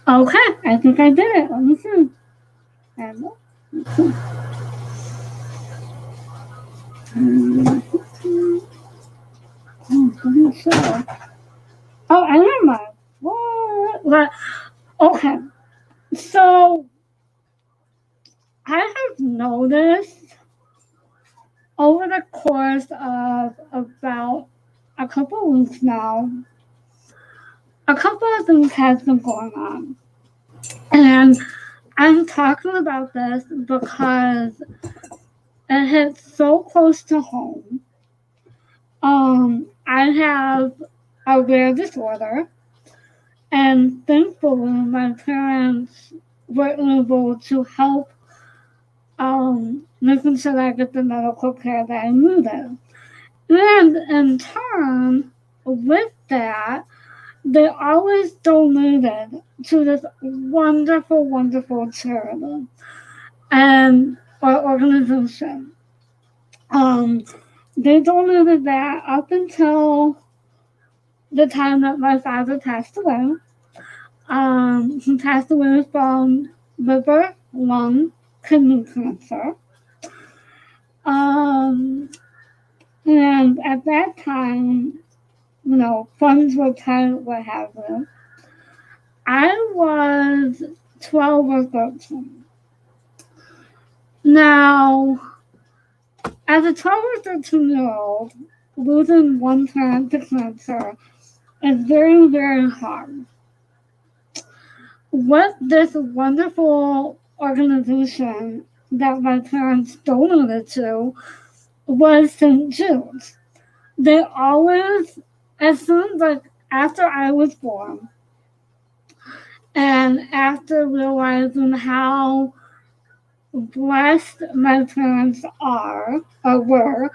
Okay, I think I did it. Let me see. Let me see. Oh, I remember. What? Okay, so I have noticed over the course of about a couple of weeks now, a couple of things have been going on. And I'm talking about this because it hits so close to home. I have a rare disorder, and thankfully, my parents were able to help making sure that I get the medical care that I needed. And in turn, with that, they always donated to this wonderful, wonderful charity and or organization. Um, they donated that up until the time that my father passed away. He passed away from liver, lung, kidney cancer. Um, and at that time, funds were tight, what have you. I was 12 or 13. Now, as a 12 or 13-year-old, losing one parent to cancer is very, very hard. What this wonderful organization that my parents donated to was St. Jude's. They always, as soon as, like, after I was born, and after realizing how blessed my parents are or were,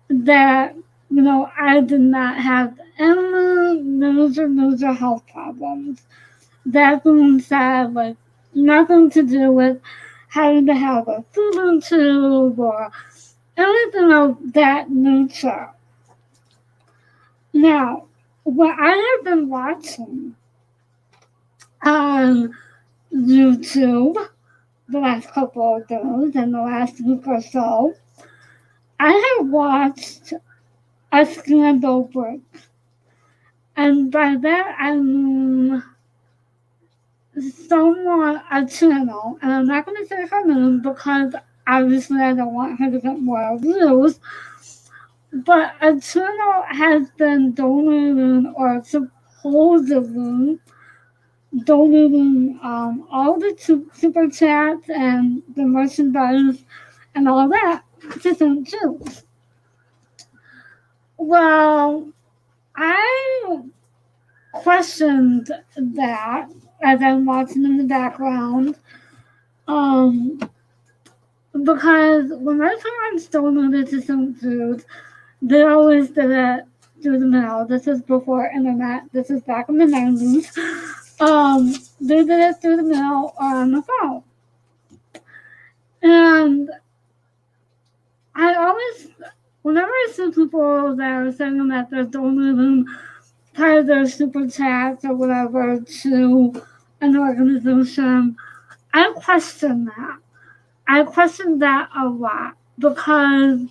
that I did not have any major health problems. That being said, like, nothing to do with having to have a feeding tube or anything of that nature. Now, what I have been watching on YouTube the last couple of days and the last week or so, I have watched a scandal break. And by that I mean someone, a channel, and I'm not going to say her name because obviously I don't want her to get more views, but a channel has been donating or supposedly donating all the super chats and the merchandise and all that to St. Jude's. Well, I questioned that as I'm watching in the background, um, because when my parents donated to St. Jude's, they always did it through the mail. This is before internet. This is back in the 90s. They did it through the mail or on the phone. And I always, whenever I see people that are saying that they're donating part of their super chats or whatever to an organization, I question that. I question that a lot because,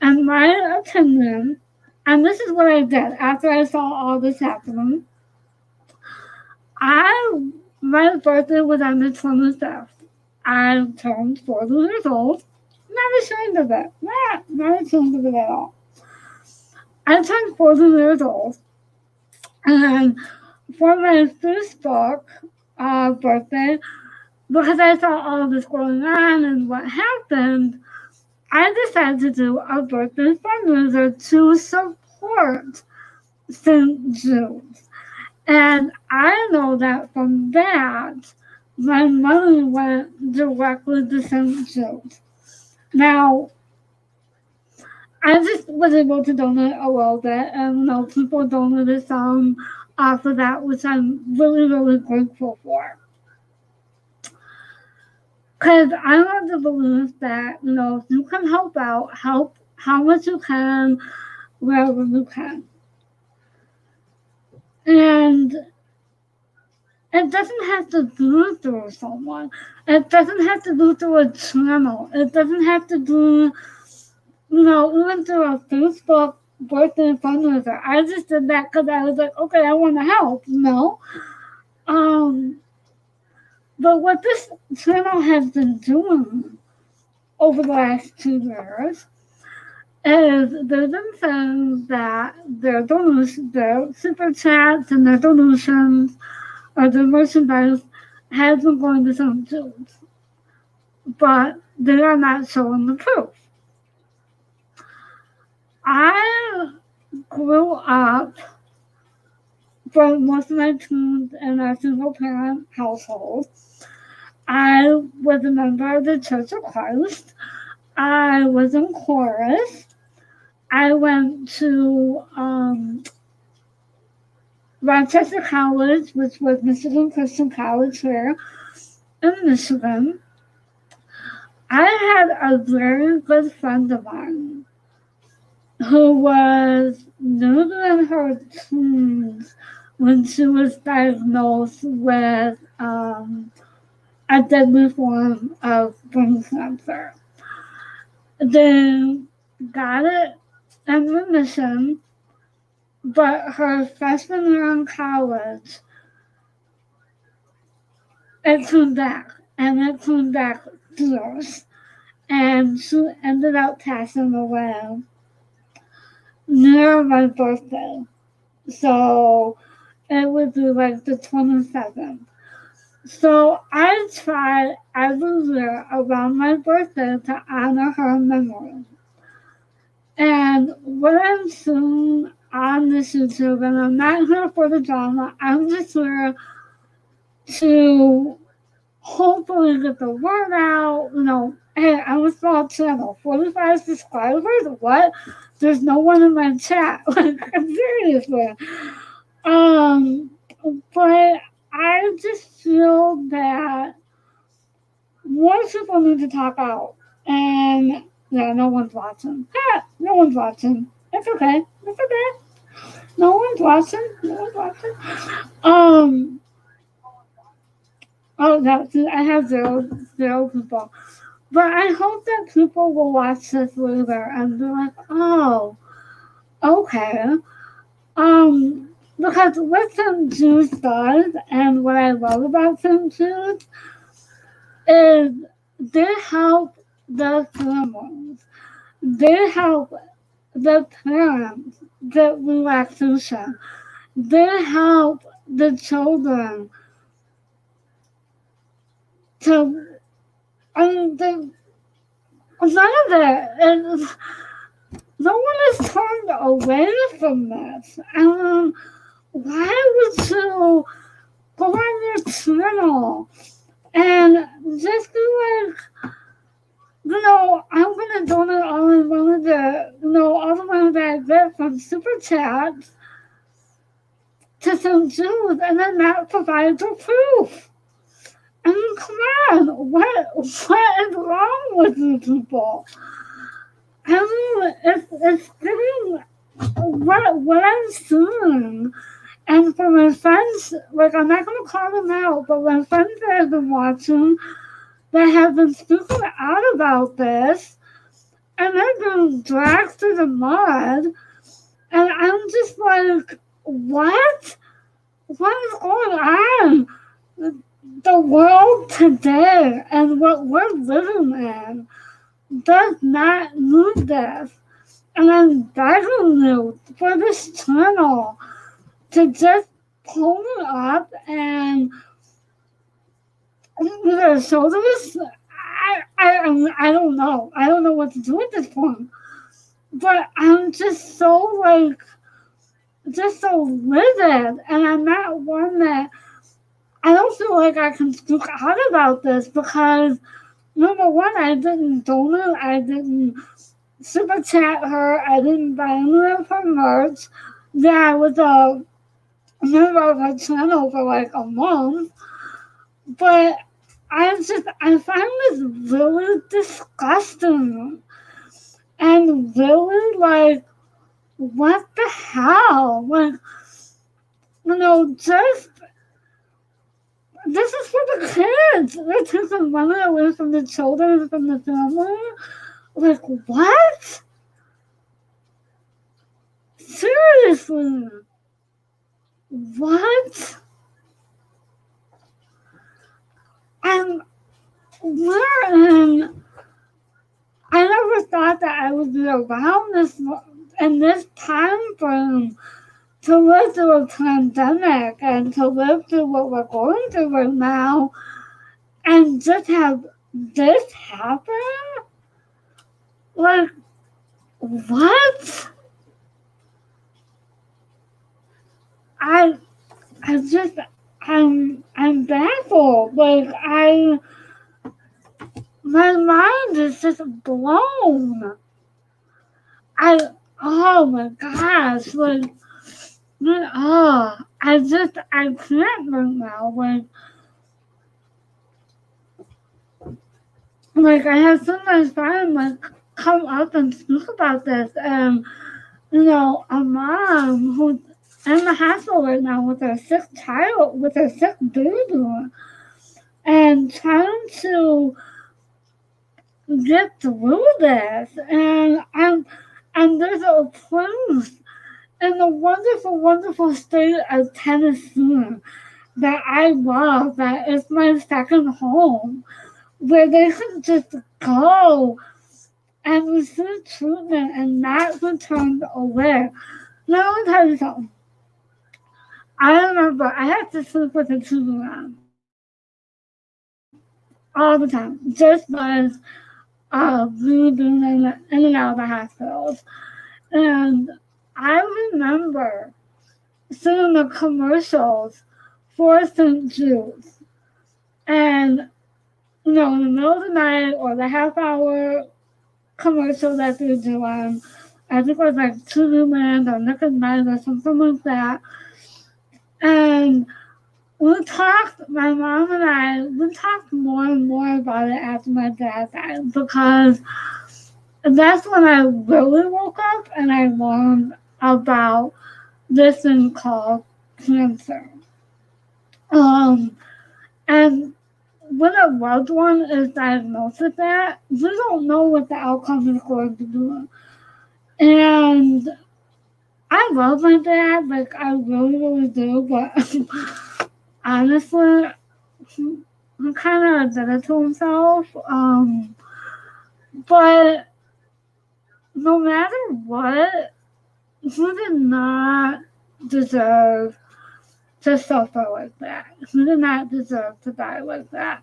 in my opinion, and this is what I did after I saw all this happening. My birthday was on the 25th. I turned 40 years old. Not ashamed of it. Not ashamed of it at all. I turned 40 years old. And for my Facebook birthday, because I saw all this going on and what happened, I decided to do a birthday fundraiser to support St. Jude's. And I know that from that, my money went directly to St. Jude's. Now, I just was able to donate a little bit, and people donated some after that, which I'm really, really grateful for. Because I want to believe that, if you can help out, help how much you can, wherever you can. And It doesn't have to do through someone. It doesn't have to do through a channel. It doesn't have to do, even through a Facebook birthday fundraiser. I just did that because I was like, okay, I want to help, Um, but what this channel has been doing over the last 2 years is they've been saying that their super chats and their donations or their merchandise has been going to some Judes, but they are not showing the proof. I grew up for most of my teens in a single parent household. I was a member of the Church of Christ. I was in chorus. I went to Rochester College, which was Michigan Christian College here in Michigan. I had a very good friend of mine who was newly in her teens when she was diagnosed with a deadly form of brain cancer. They got it in remission, but her freshman year in college, it came back, and it came back fierce. And she ended up passing away near my birthday. So it would be like the 27th. So I try every year around my birthday to honor her memory. And what I'm seeing on this YouTube, and I'm not here for the drama, I'm just here to hopefully get the word out. Hey, I'm a small channel, 45 subscribers. What? There's no one in my chat. Like, seriously. But I just feel that more people need to talk out. And yeah, no one's watching. No one's watching. It's okay. It's okay. No one's watching. No one's watching. Oh, I have zero people. But I hope that people will watch this later and be like, oh, okay. Because what some Judes does, and what I love about some Judes, is they help the families. They help the parents get relaxation. They help the children to, none of it is, no one is turned away from this. Why would you go on your channel and just be like, I'm gonna donate all the money all the money that I get from super chats to some Jews and then not provide the proof? I mean, come on, what is wrong with you people? I mean, it's getting what I'm seeing. And for my friends, like, I'm not going to call them out, but my friends that have been watching, that have been speaking out about this, and they've been dragged through the mud, and I'm just like, what? What is going on? The world today and what we're living in does not need this. And I'm begging you for this channel to just pull it up and either show this. I don't know. I don't know what to do at this point. But I'm just so livid. And I'm not one that, I don't feel like I can speak out about this because, number one, I didn't donate, I didn't super chat her, I didn't buy any of her merch. Yeah, I was a member of her channel for like a month. But I find this really disgusting. And really, like, what the hell? Like, just this is for the kids. They're taking money away from the children, from the family. Like, what? Seriously. What? And we're in, I never thought that I would be around this in this time frame to live through a pandemic and to live through what we're going through right now and just have this happen? Like, what? I just I'm baffled. Like my mind is just blown. Oh my gosh, I can't right now. Like I have so much time come up and speak about this, and a mom who's in the hospital right now with her sick child, with her sick baby, and trying to get through this, and there's a place in the wonderful, wonderful state of Tennessee that I love, that is my second home, where they can just go and receive treatment and not be turned away. Let me tell you something. I remember I had to sleep with a TV on all the time, just because me being in and out of the hospitals. And I remember seeing the commercials for St. Jude's. And, in the middle of the night or the half hour commercial that they do on, I think it was like TV Land or Nick at Night or something like that. And my mom and we talked more and more about it after my dad died, because that's when I really woke up and I learned about this thing called cancer. And when a loved one is diagnosed with that, we don't know what the outcome is going to be. And I love my dad, like I really, really do, but honestly, he kind of did it to himself. But no matter what, he did not deserve to suffer like that. He did not deserve to die like that.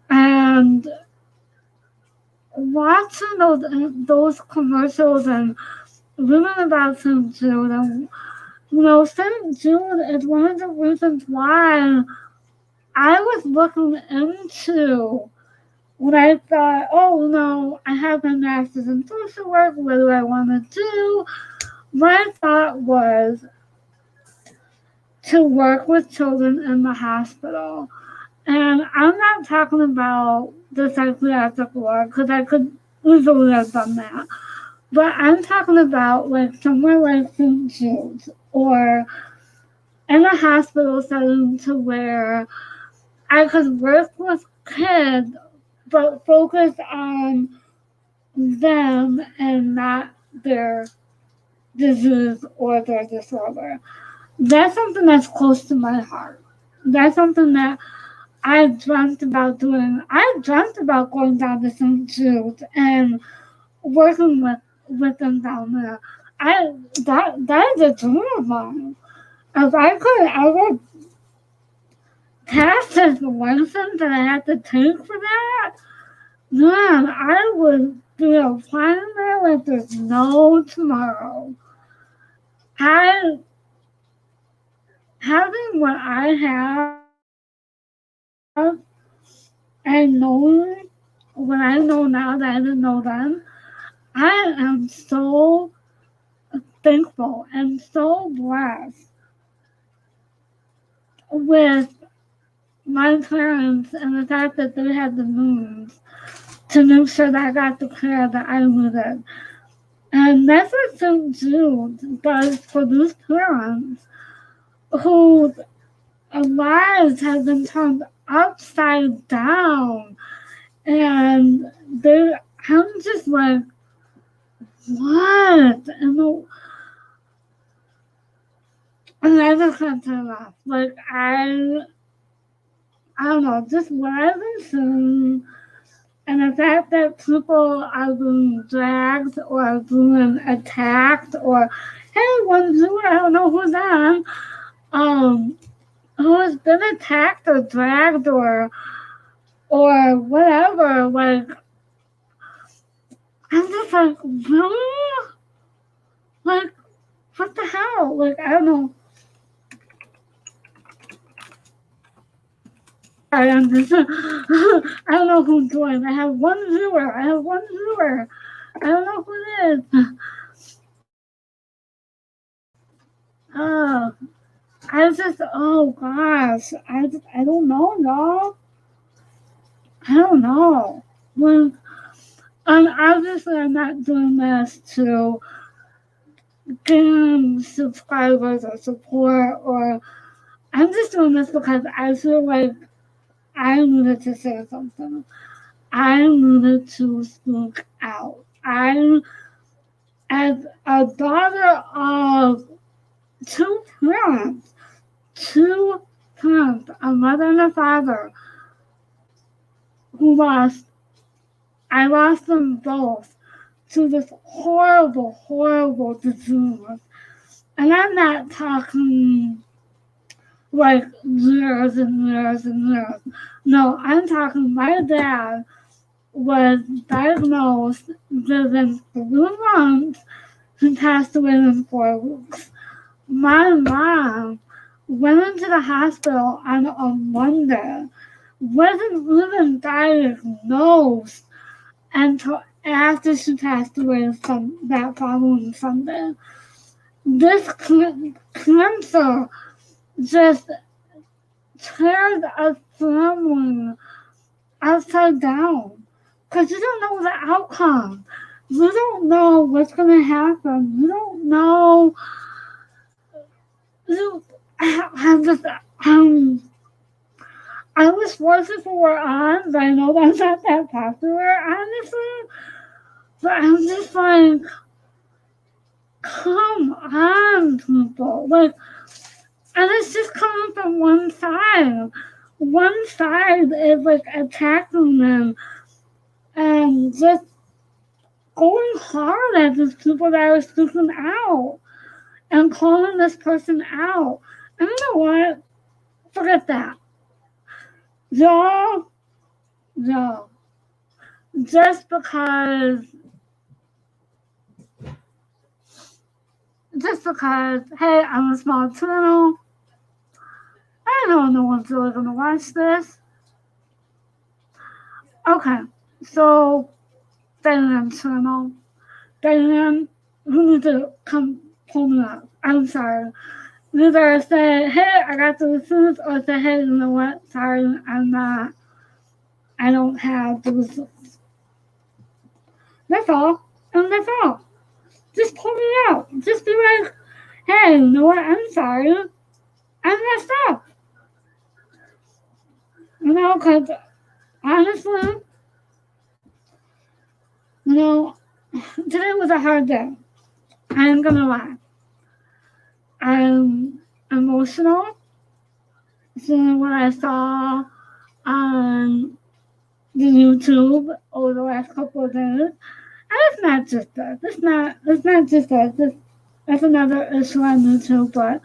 And watching those commercials and reading about St. Jude, and St. Jude is one of the reasons why I was looking into when I thought, oh no, I have my master's in social work, what do I want to do? My thought was to work with children in the hospital. And I'm not talking about the psychiatric ward, because I could easily have done that. But I'm talking about like somewhere like St. Jude's or in a hospital setting, to where I could work with kids but focus on them and not their disease or their disorder. That's something that's close to my heart. That's something that I dreamt about doing. I dreamt about going down to St. Jude and working with them down there. That is a dream of mine. If I could ever pass this license that I had to take for that, man, I would be applying there like there's no tomorrow. Having what I have and knowing what I know now that I didn't know then, I am so thankful and so blessed with my parents and the fact that they had the means to make sure that I got the care that I needed. And that's what St. Jude does for these parents who lives have been turned upside down. And I'm just like, what? And I just can't turn off. Like, I don't know, just what I've been seeing, and the fact that people are being dragged or being attacked, or, hey, one Jew, I don't know who's that, who has been attacked or dragged or whatever, like, I'm just like, really? Like, what the hell? Like, I don't know. I'm just, I don't know who joined. I have one viewer. I don't know who it is. Oh, oh gosh. I don't know, y'all. I don't know. Well, obviously I'm not doing this to gain subscribers or support, or I'm just doing this because I feel like I needed to say something. I needed to speak out. I, as a daughter of two parents, a mother and a father, I lost them both to this horrible, horrible disease. And I'm not talking like years and years and years. No, I'm talking my dad was diagnosed within 3 months and passed away in 4 weeks. My mom went into the hospital on a Monday, wasn't even diagnosed until after she passed away that following Sunday. This cancer just tears a family upside down because you don't know the outcome. You don't know what's going to happen. You don't know. I'm just, I was forced to wear on, but I know that's not that popular, honestly. But I'm just like, come on, people. Like, and it's just coming from one side. One side is like attacking them and just going hard at these people that are speaking out and calling this person out. And you know what? Forget that. Y'all, just because, hey, I'm a small channel, I know no one's really gonna watch this. Okay, so Diane channel, Diane, you need to come pull me up. I'm sorry. You either say, hey, I got the receipts, or say, hey, you know what? Sorry, I don't have the receipts. That's all. And that's all. Just pull me out. Just be like, hey, you know what? I'm sorry. I messed up. You know, because honestly, you know, today was a hard day. I ain't gonna lie. I'm emotional seeing what I saw on the YouTube over the last couple of days. And it's not just that. It's not just that. That's another issue on YouTube, but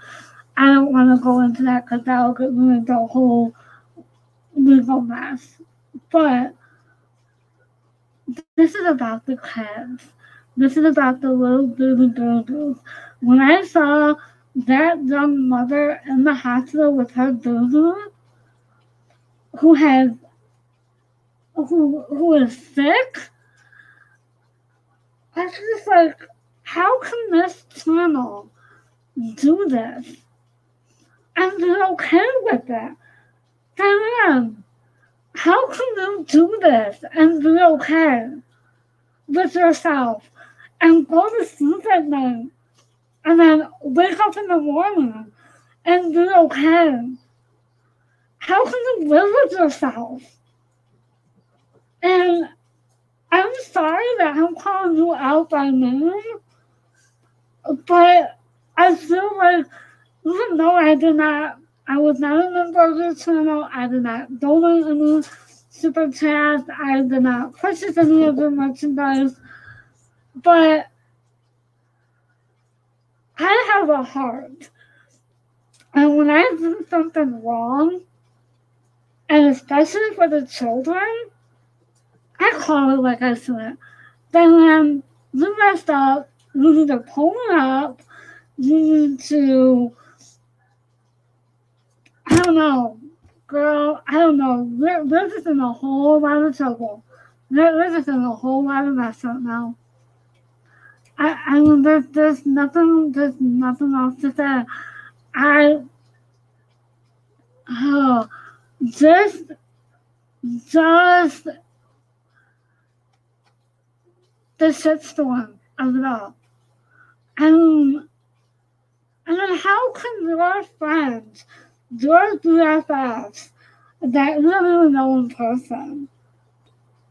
I don't want to go into that because that will get me into a whole legal mess. But this is about the kids. This is about the little baby babies. When I saw that young mother in the hospital with her baby, who is sick, I was just like, how can this channel do this and be okay with it? Diane, how can you do this and be okay with yourself and go to sleep at night and then wake up in the morning and be okay? how can you live with yourself? And I'm sorry that I'm calling you out by name, but I feel like even though I was not a member of your channel, I did not donate any super chats, I did not purchase any of your merchandise, but I have a heart. And when I do something wrong, and especially for the children, I call it like I see it. Then you messed up, you need to pull it up, you need to, I don't know, girl, I don't know. We're just in a whole lot of trouble. We're just in a whole lot of mess right now. I mean, there's nothing else to say. I, oh, just the shitstorm of it all. And then how can your friends, your BFFs, that you don't even know in person,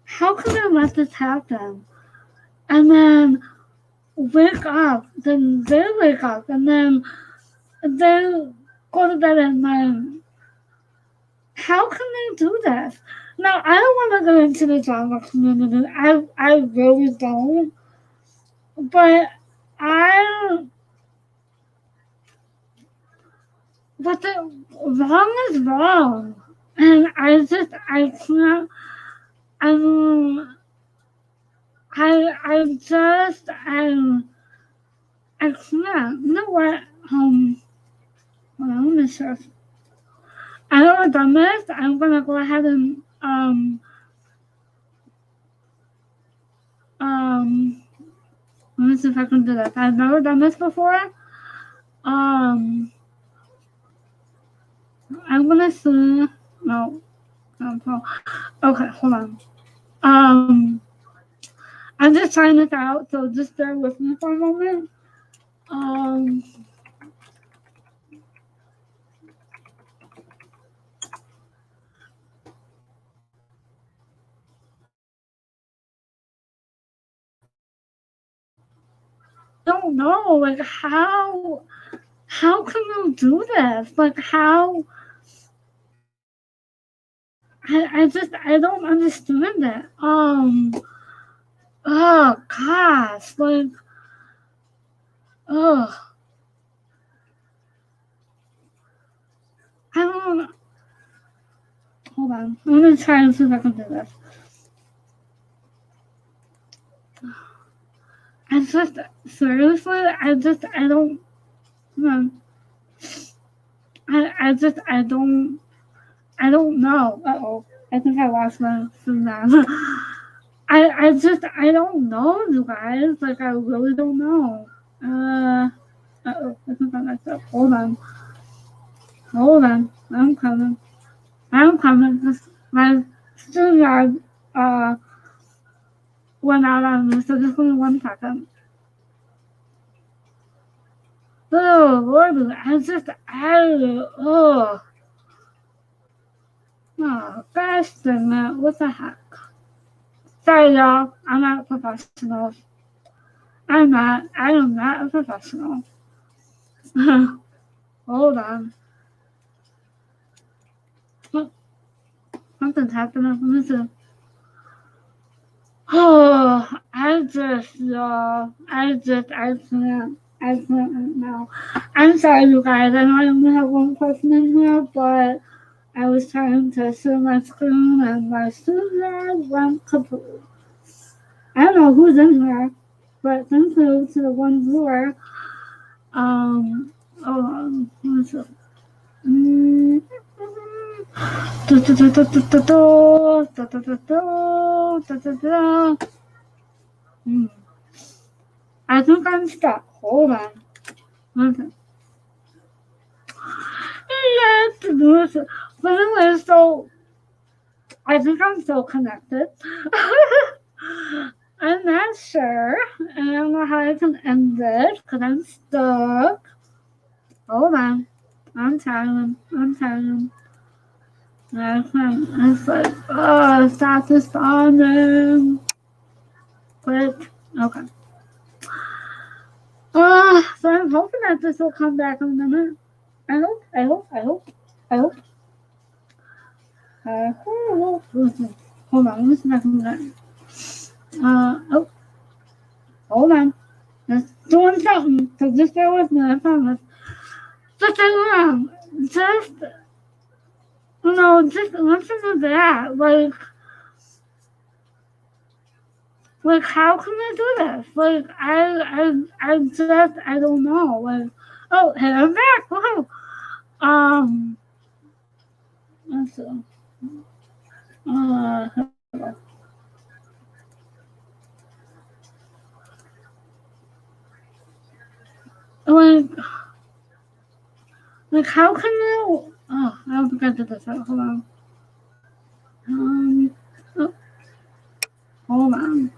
how can they let this happen? And then wake up, then they wake up, and then they go to bed at night. How can they do this? Now, I don't want to go into the drama community. I really don't. But the wrong is wrong. And I can't, I mean, I can't. You know what? Hold on, let me search. I know I've done this. I'm gonna go ahead and let me see if I can do this. I've never done this before. I'm gonna see. No. Okay, hold on. I'm just trying this out, so just bear with me for a moment. I don't know, like how can you do this? Like how I don't understand it. Oh gosh, like oh I don't hold on. I'm gonna try and see if I can do this. Seriously, I don't I don't know. Uh-oh. I think I lost my signal. I don't know, you guys. Like, I really don't know. Uh-oh. I think I messed up. Hold on. I'm coming. Just my StreamYard, went out on me, so just give me 1 second. Oh, Lord, oh, gosh dang it. What the heck? Sorry, y'all. I'm not a professional. I am not a professional. Hold on. Something's happening. Let me see. Oh, I can't right now. I'm sorry, you guys. I know I only have one person in here, but I was trying to share my screen and my screen went kaput. I don't know who's in here, but thank you to the ones who are. Hold on. Let me see. I think I'm stuck. Hold on. Okay. Yes. But anyway, so I think I'm still connected. I'm not sure. And I don't know how I can end this because I'm stuck. Hold on. I'm telling. It's like, oh, stop responding. Quick. Okay. So I'm hoping that this will come back in a minute. I hope. Hold on, let's back in a minute. Hold on. Just doing something, so just bear with me, I promise. Just just listen to that. Like, how can I do this? Like, I don't know. Like, oh, hey, I'm back. Woohoo. Let's see. Here we go. Like, how can you? Oh, I forgot to do this. Hold on. Oh, hold on.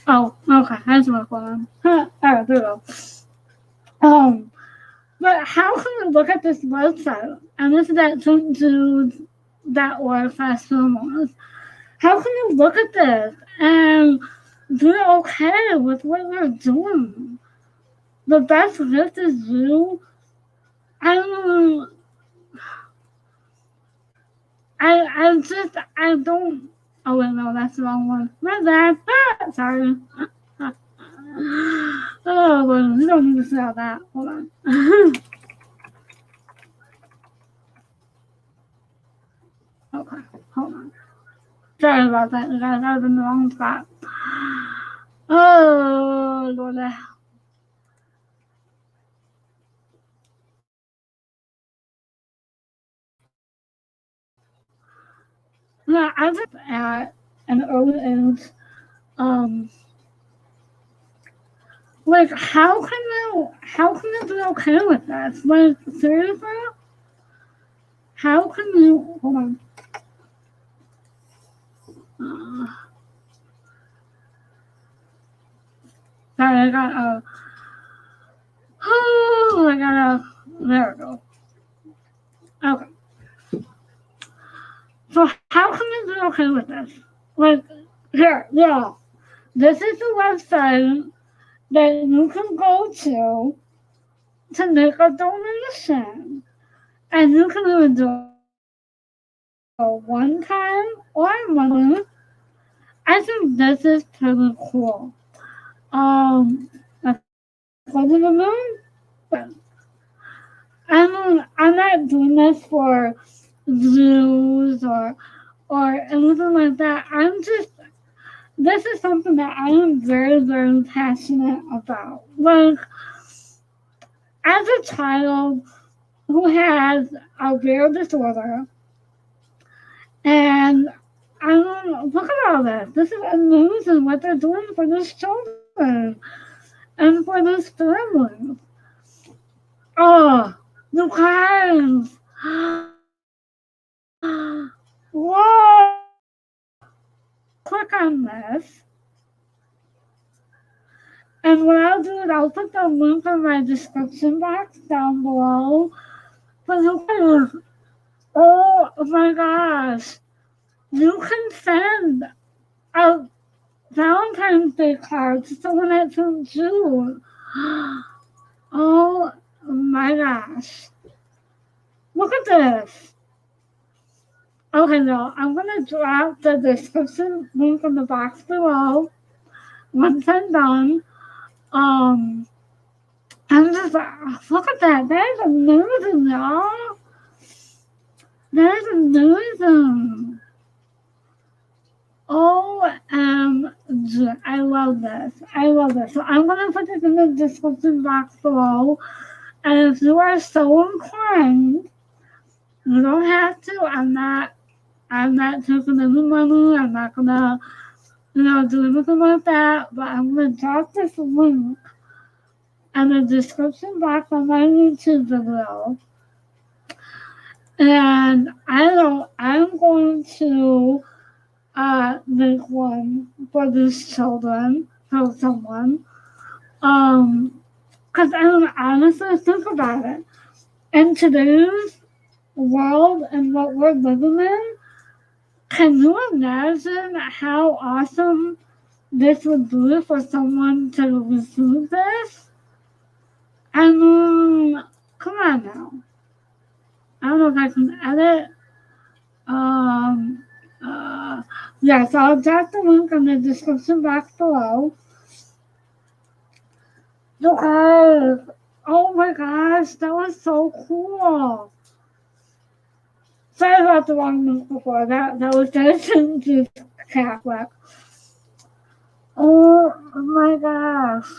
Oh, okay. That's what's going on. Alright, there we go. But how can you look at this website? And this is at Judes.org/filmers. How can you look at this and be okay with what you're doing? The best gift is you. I don't. I don't. Oh wait, no, that's the wrong one. My bad. Sorry. Oh, well, we don't need to say all that. Hold on. Okay, hold on. Sorry about that, you guys. I was in the wrong spot. Oh, Lord. Yeah, I was at an early age. Like, how can you be okay with this? Like, seriously? How can you, hold on. Sorry, I got, there we go. Okay. So how can you be okay with this? Like, here, yeah. This is the website that you can go to make a donation. And you can either do it one time or monthly. I think this is pretty cool. Go to the moon. I'm not doing this for views or anything like that. This is something that I am very, very passionate about. Like, as a child who has a rare disorder, and I don't look at all this. This is amazing what they're doing for these children and for these families. Oh, you guys. Whoa! Click on this. And what I'll do is I'll put the link in my description box down below. But you guys, oh my gosh. You can send a Valentine's Day card to someone that's in Jude. Oh my gosh. Look at this. Okay, no, I'm going to drop the description link in the box below. Once I'm done, I'm just look at that. That is amazing, y'all. That is amazing. OMG. I love this. So I'm going to put this in the description box below. And if you are so inclined, you don't have to. I'm not taking any money. I'm not going to, do anything like that. But I'm going to drop this link in the description box on my YouTube video. And I'm going to make one for these children, for someone. Because I mean, honestly, think about it. In today's world and what we're living in, can you imagine how awesome this would be for someone to receive this? I mean, come on now. I don't know if I can edit. Um, uh, yes, I'll drop the link in the description box below. Because, oh my gosh, that was so cool. Sorry about the wrong link before. That was Jason Jude Catholic. Oh my gosh.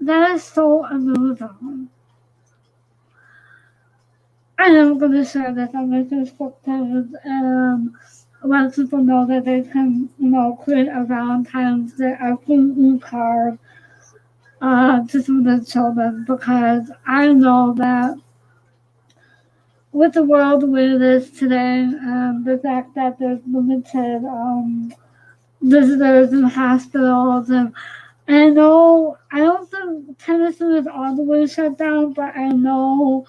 That is so amazing. I am going to share this on my Facebook page and let people know that they can, create a Valentine's Day or free card to some of the children, because I know that with the world the way it is today, the fact that there's limited visitors in hospitals, and I know I don't think Tennessee is all the way shut down, but I know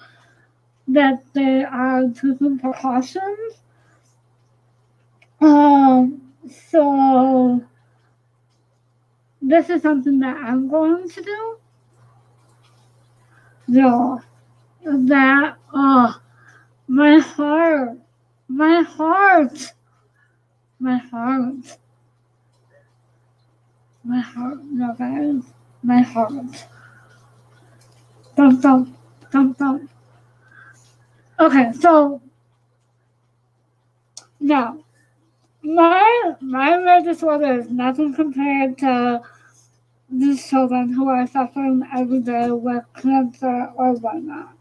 that they are taking precautions. So this is something that I'm going to do. Yeah, that my heart, my heart, my heart, my heart, no guys, my heart. Thump thump, thump thump. Okay, so now my red disorder is nothing compared to these children who are suffering every day with cancer or whatnot.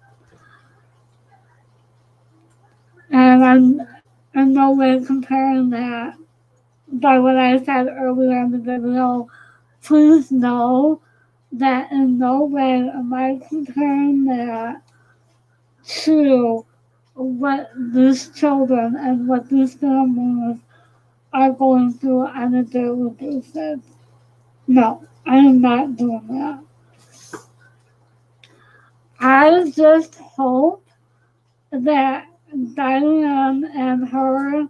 And I'm in no way comparing that by what I said earlier in the video. Please know that in no way am I comparing that to what these children and what these families are going through on a daily basis. No, I am not doing that. I just hope that Diane and her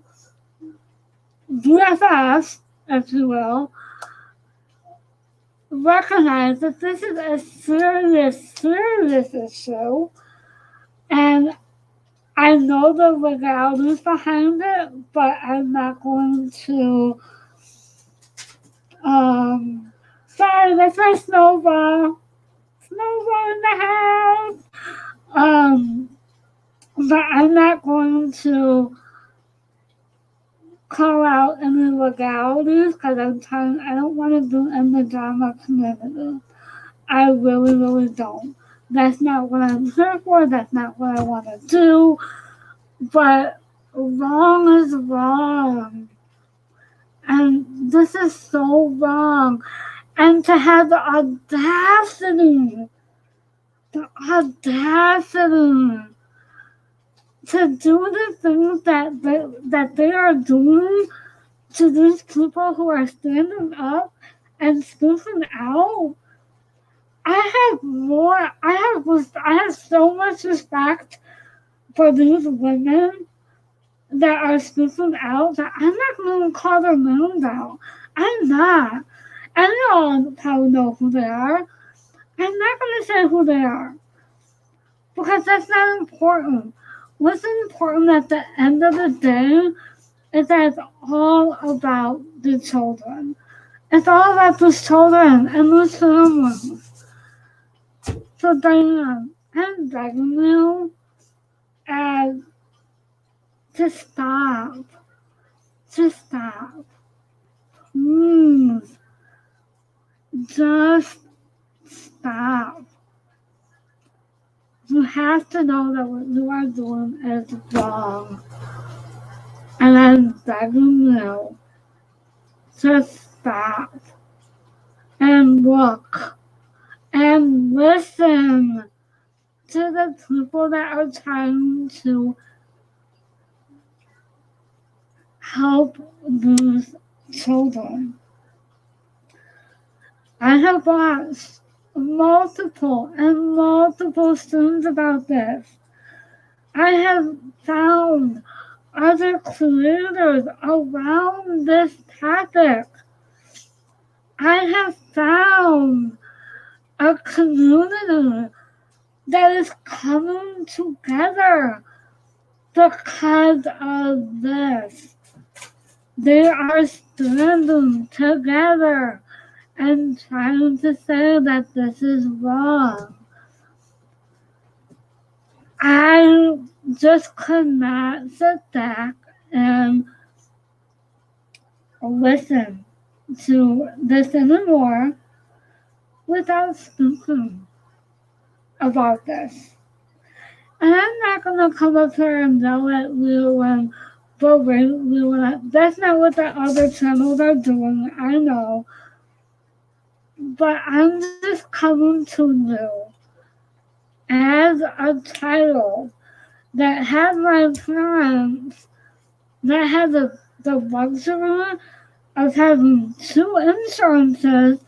BFFs, if you will, recognize that this is a serious, serious issue, and I know the legalities behind it, but I'm not going to. Sorry, that's my snowball. Snowball in the house. But I'm not going to call out any legalities because I don't want to do in the drama community. I really, really don't. That's not what I'm here for. That's not what I want to do. But wrong is wrong. And this is so wrong. And to have the audacity to do the things that they are doing to these people who are standing up and speaking out. I have so much respect for these women that are speaking out that I'm not going to call their names out. I'm not. And you all probably know who they are. I'm not going to say who they are because that's not important. What's important at the end of the day is that it's all about the children. It's all about the children and the families. So Diane, I'm begging you to stop. To stop. Please. Just stop. You have to know that what you are doing is wrong. And I'm begging you to stop. And look. And listen to the people that are trying to help these children. I have watched multiple and multiple students about this. I have found other creators around this topic. I have found a community that is coming together because of this. They are standing together and trying to say that this is wrong. I just could not sit back and listen to this anymore without speaking about this. And I'm not going to come up here and yell at you and berate you. That's not what the other channels are doing, I know. But I'm just coming to you as a child that had my parents that had the luxury of having two insurances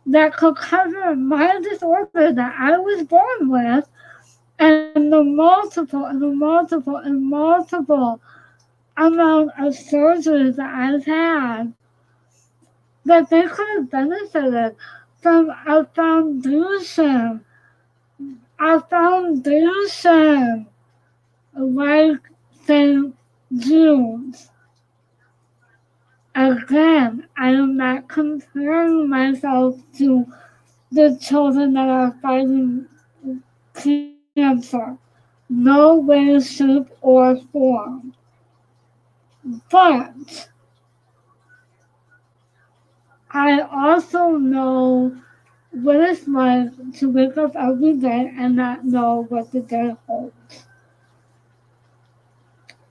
that could cover my disorder that I was born with, and the multiple and the multiple and multiple amount of surgeries that I've had, that they could have benefited from a foundation like St. Jude's. Again, I am not comparing myself to the children that are fighting cancer. No way, shape, or form. But I also know what it's like to wake up every day and not know what the day holds.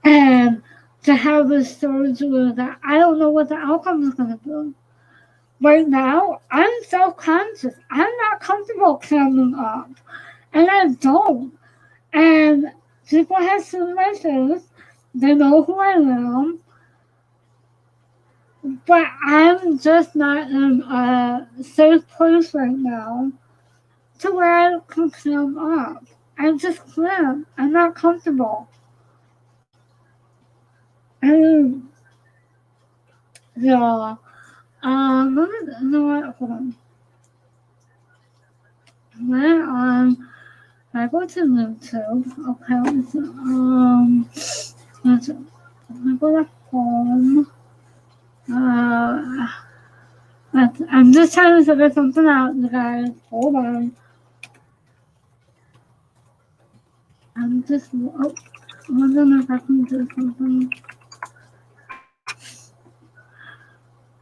And to have a surgery that I don't know what the outcome is going to be. Right now, I'm self-conscious. I'm not comfortable climbing up. And I don't. And people have seen my face. They know who I am. But I'm just not in a safe place right now to where I can climb up. I just can't. I'm not comfortable. And yeah. You know what? Hold on. I go to YouTube. Okay, I go to home. I'm just trying to figure something out, you guys. Hold on. I'm just, wondering if I can do something.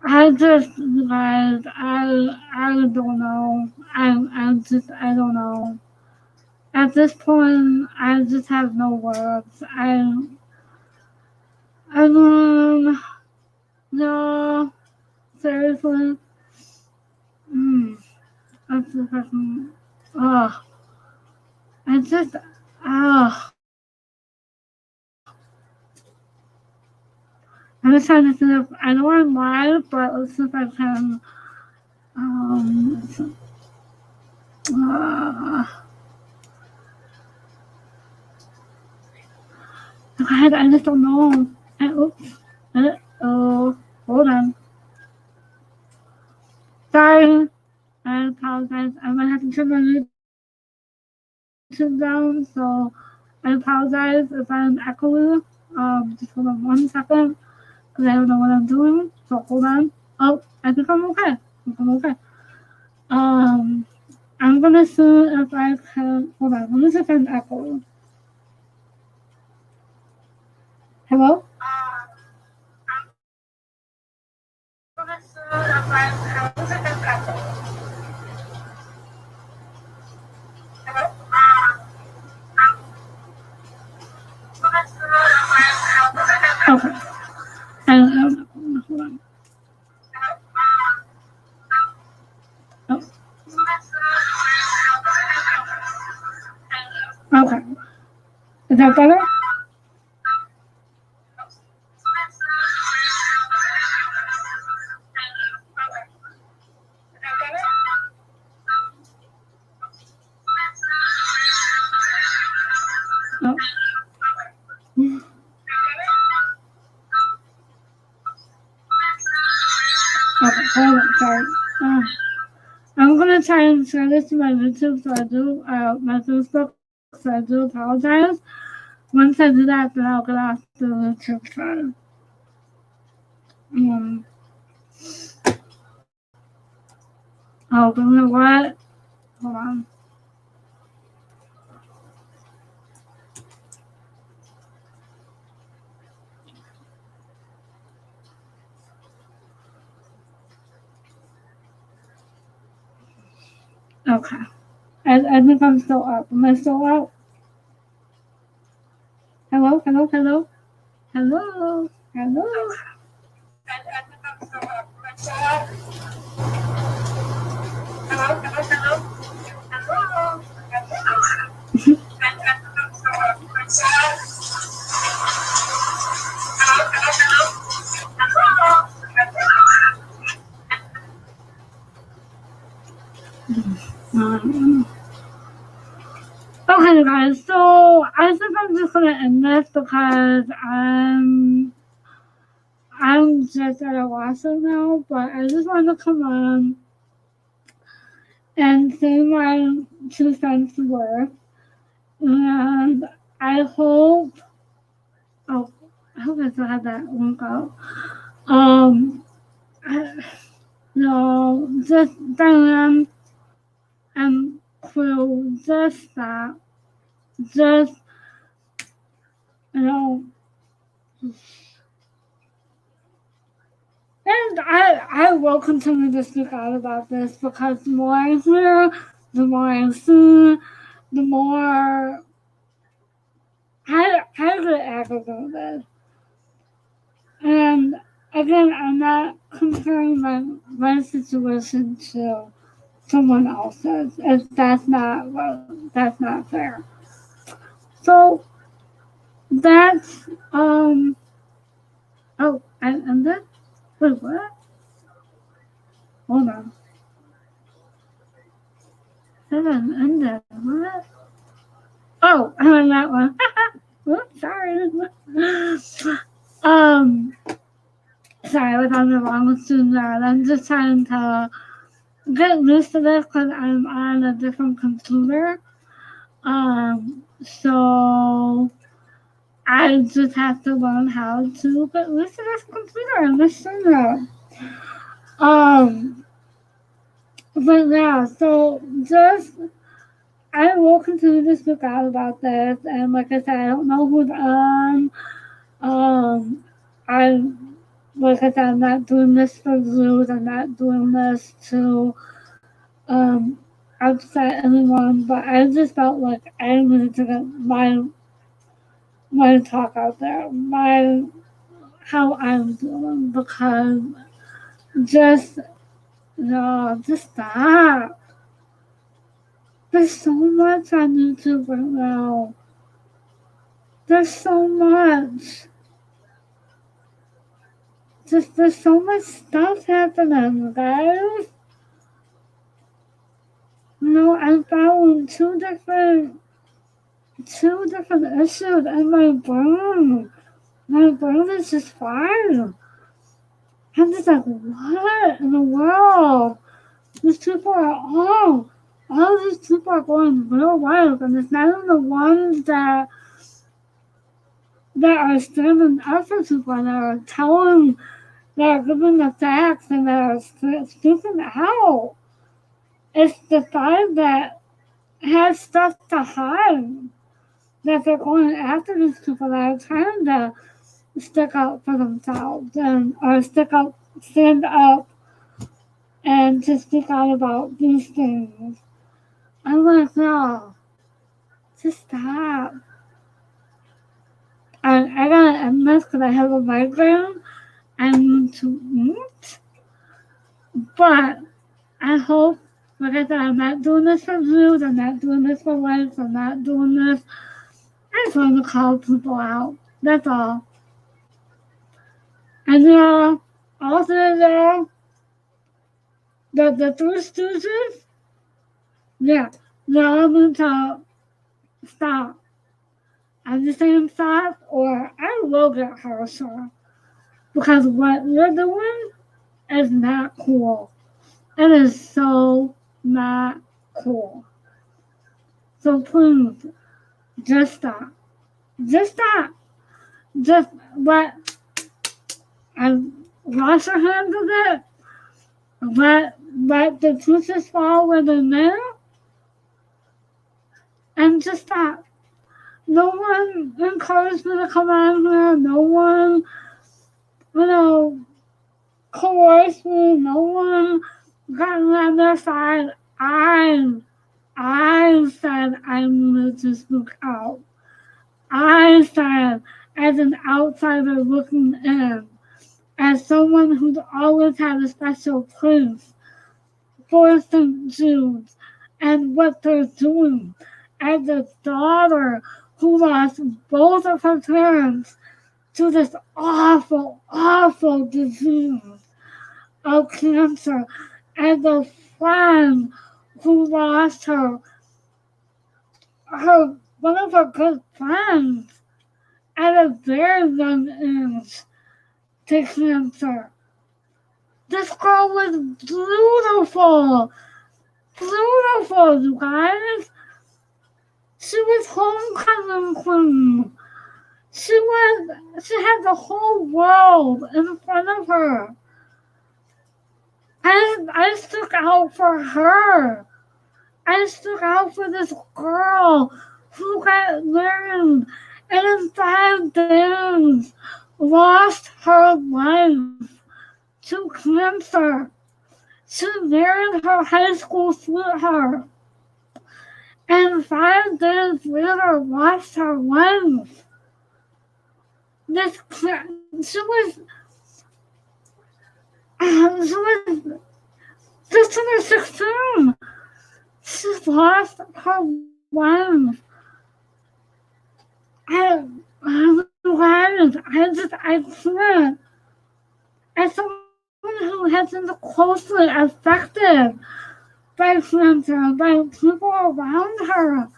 You guys, I don't know. I don't know. At this point, I just have no words. No, seriously. That's the fucking, I just, I'm just trying to see if, I know I'm live, but let's see if I can, God, I just don't know. Hold on. Sorry, I apologize. I'm gonna have to turn my YouTube down, so I apologize if I'm echoing. Just hold on 1 second, because I don't know what I'm doing. So hold on. Oh, I think I'm okay. I'm gonna see if I can. Hold on. Let me see if I'm echoing. Hello? Okay. Hold on. Oh. Okay. Is that better? try and share this to my YouTube, so I do, my Facebook, so I do apologize. Once I do that, then I'll get off the YouTube side. Oh, but you know what? Hold on. Okay. I think I'm still up. Am I still up? Hello, hello, hello, hello, hello. I think I'm still up. Am I still up? Hello, hello, hello, hello, hello. I think I'm still up. Am I still up? Hello, hello, hello, hello. Okay, guys, so I think I'm just gonna end this because I'm just at a loss right now, but I just want to come on and say my 2 cents worth, and I hope, I hope I still have that link out. No, just Diane and crew, just stop. Just, you know, and I will continue to speak out about this because the more I hear, the more I see, the more I get aggravated. And again, I'm not comparing my situation to someone else's. That's not fair. So that's oh, and then wait, what? Hold on. That ended. What? Oh, I mean that one. Oops, sorry. Sorry, I was on the wrong screen there. I'm just trying to get used to this because I'm on a different computer. So I just have to learn how to get used to this computer and this screen. But yeah, so just I will continue to speak out about this, and like I said, I don't know who's on. Like I said, I'm not doing this for views. I'm not doing this to upset anyone. But I just felt like I needed to get my talk out there, how I'm doing, because just just stop. There's so much on YouTube right now. There's so much. There's so much stuff happening, guys. I found two different issues in my brain. My brain is just fried. I'm just like, what in the world? These people are all these people are going real wild, and it's not even the ones that are standing up for people and are telling, that are giving the facts and that are speaking out. It's the side that has stuff to hide, that they're going after these people that are trying to stick up for themselves or stand up and to speak out about these things. I'm like, no, just stop. I gotta end this because I have a migraine. I need to eat. But I hope, like I said, I'm not doing this for views. I'm not doing this for likes. I'm not doing this. I just want to call people out. That's all. And also the Three Stooges, yeah, they're all going to stop. I'm just saying stop, or I will get harsher. Because what you're doing is not cool. It is so not cool. So please, just stop. Just stop. Just wash your hands of it. Let the toothpaste fall where they're there. And just stop. No one encouraged me to come out here. No one, coerced me. No one got me on their side. I said I needed to speak out. I said, as an outsider looking in, as someone who's always had a special place for St. Jude's and what they're doing, as a daughter who lost both of her parents to this awful, awful disease of cancer, as a friend who lost one of her good friends at a very young age to cancer. This girl was beautiful, you guys. She was homecoming queen. She had the whole world in front of her. I stuck out for her. I stuck out for this girl who got married and in 5 days lost her life to cancer. She married her high school sweetheart and 5 days later lost her life. She was just under 16. She lost her life. I can't. As someone who has been closely affected by cancer, by people around her,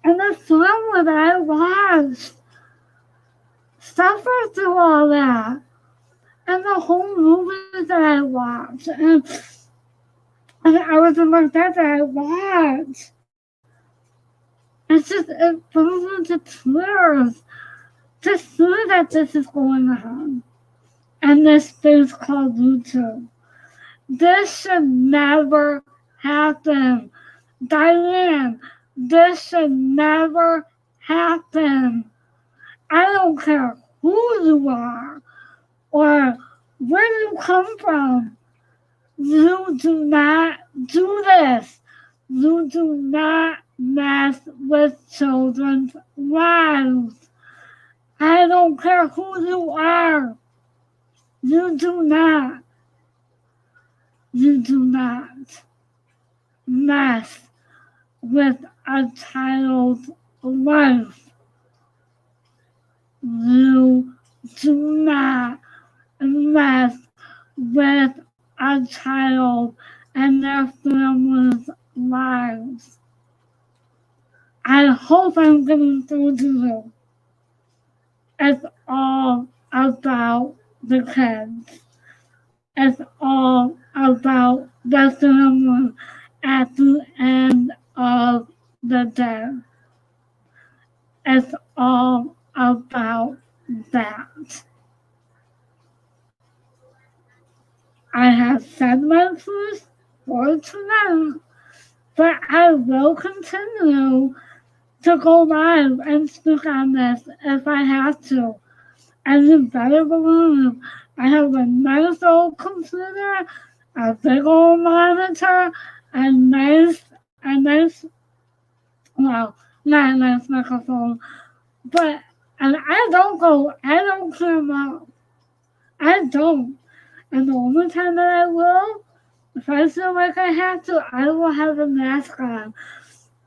and the family that I watched suffer through all that, and the whole movies that I watched, and everything like that I watched. It brings me to tears to see that this is going on in this space called YouTube. This should never happen. Diane, this should never happen. I don't care who you are or where you come from. You do not do this. You do not mess with children's lives. I don't care who you are. You do not mess with a child's life. You do not mess with a child and their family's lives. I hope I'm getting through to you. It's all about the kids. It's all about the family at the end of the day. It's all about that. I have said my piece for tonight, but I will continue to go live and speak on this if I have to. And you better believe I have a nice old computer, a big old monitor, not a nice microphone, and I don't clear out. I don't. And the only time that I will, if I feel like I have to, I will have a mask on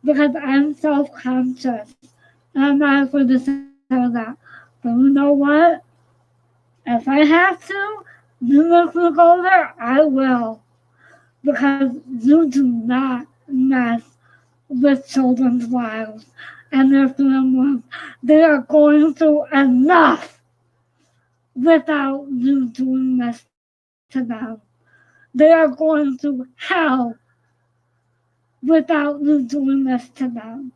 because I'm self-conscious. And I'm not afraid to say that. But you know what? If I have to, you make me go there, I will. Because you do not mess with children's lives and their families. They are going through enough without you doing this to them. They are going to hell without you doing this to them.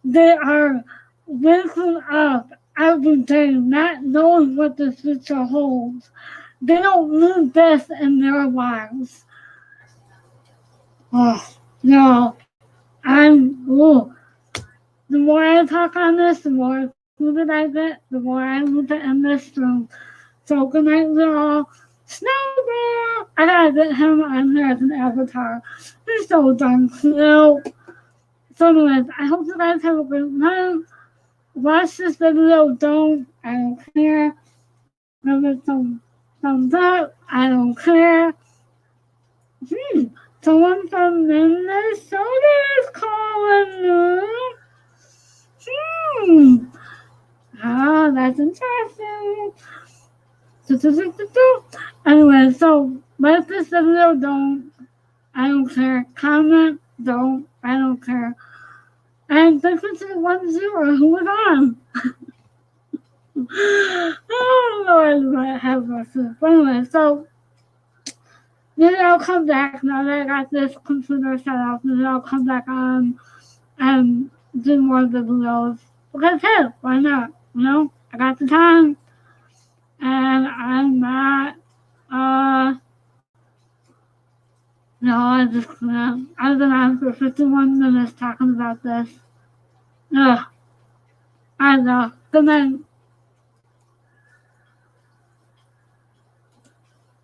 They are waking up every day not knowing what the future holds. They don't need this in their lives. Oh, no, the more I talk on this, the more food I get, the more I need to end this room. So good night, y'all. Snowball! I gotta get him on here as an avatar. He's so done cute. So anyways, I hope you guys have a great night. Watch this video, I don't care. Give it some thumbs up, I don't care. Someone from Minnesota is calling me. That's interesting. Anyway, so like this video, I don't care. Comment, I don't care. And thank you to the 1-0 who was on. Oh Lord, I have mercy. But anyway, so maybe I'll come back now that I got this computer set up. Maybe I'll come back on and do more videos. Because hey, why not? You know, I got the time. And I'm not, no, I just can't. I've been on for 51 minutes talking about this. Ugh, I know. Good night.